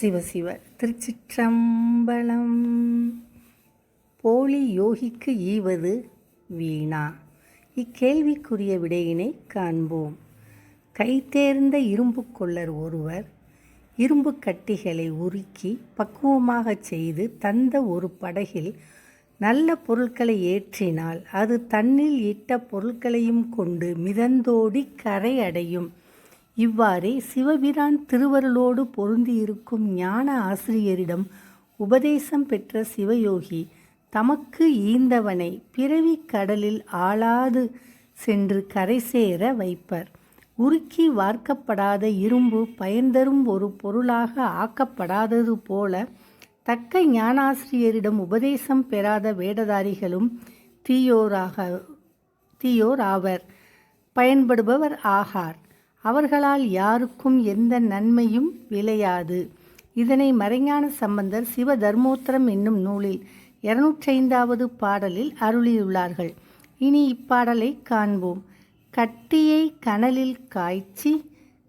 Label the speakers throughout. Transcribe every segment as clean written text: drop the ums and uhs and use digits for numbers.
Speaker 1: சிவசிவ திருச்சிற்றம்பலம். போலி யோகிக்கு ஈவது வீணா. இக்கேள்விக்குரிய விடையினை காண்போம். கைதேர்ந்த இரும்பு கொள்ளர் ஒருவர் இரும்பு கட்டிகளை உருக்கி பக்குவமாகச் செய்து தந்த ஒரு படகில் நல்ல பொருட்களை ஏற்றினால் அது தன்னில் இட்ட பொருட்களையும் கொண்டு மிதந்தோடி கரை அடையும். இவ்வாறே சிவபிரான் திருவருளோடு பொருந்தியிருக்கும் ஞான ஆசிரியரிடம் உபதேசம் பெற்ற சிவயோகி தமக்கு ஈந்தவனை பிறவி கடலில் ஆளாது சென்று கரை சேர வைப்பர். உருக்கி வார்க்கப்படாத இரும்பு பயன்தரும் ஒரு பொருளாக ஆக்கப்படாதது போல தக்க ஞானாசிரியரிடம் உபதேசம் பெறாத வேடதாரிகளும் தீயோர் ஆவர், பயன்படுபவர் ஆகார். அவர்களால் யாருக்கும் எந்த நன்மையும் விளையாது. இதனை மறைஞான சம்பந்தர் சிவ தர்மோத்தரம் என்னும் நூலில் 205வது பாடலில் அருளியுள்ளார்கள். இனி இப்பாடலை காண்போம். கட்டியை கனலில் காய்ச்சி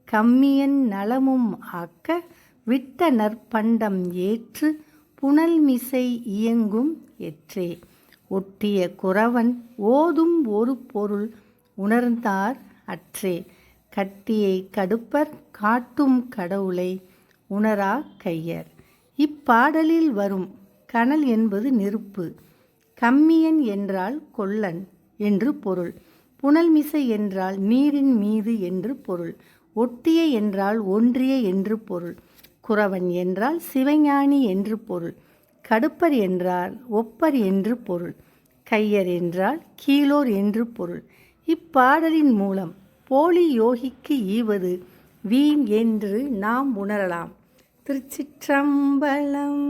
Speaker 1: கம்மியன் நலமும் ஆக்க விட்ட நற்பண்டம் ஏற்று புனல்மிசை இயங்கும் எற்றே. ஒட்டிய குறவன் ஓதும் ஒரு பொருள் உணர்ந்தார் அற்றே. கட்டியை கடுப்பர் காட்டும் கடவுளை உணரா கையர். இப்பாடலில் வரும் கனல் என்பது நெருப்பு, கம்மியன் என்றால் கொல்லன் என்று பொருள், புனல்மிசை என்றால் நீரின் மீது என்று பொருள், ஒட்டிய என்றால் ஒன்றிய என்று பொருள், குறவன் என்றால் சிவஞானி என்று பொருள், கடுப்பர் என்றால் ஒப்பர் என்று பொருள், கையர் என்றால் கீழோர் என்று பொருள். இப்பாடலின் மூலம் போலி யோகிக்கு ஈவது வீண் என்று நாம் உணரலாம். திருச்சிற்றம்பலம்.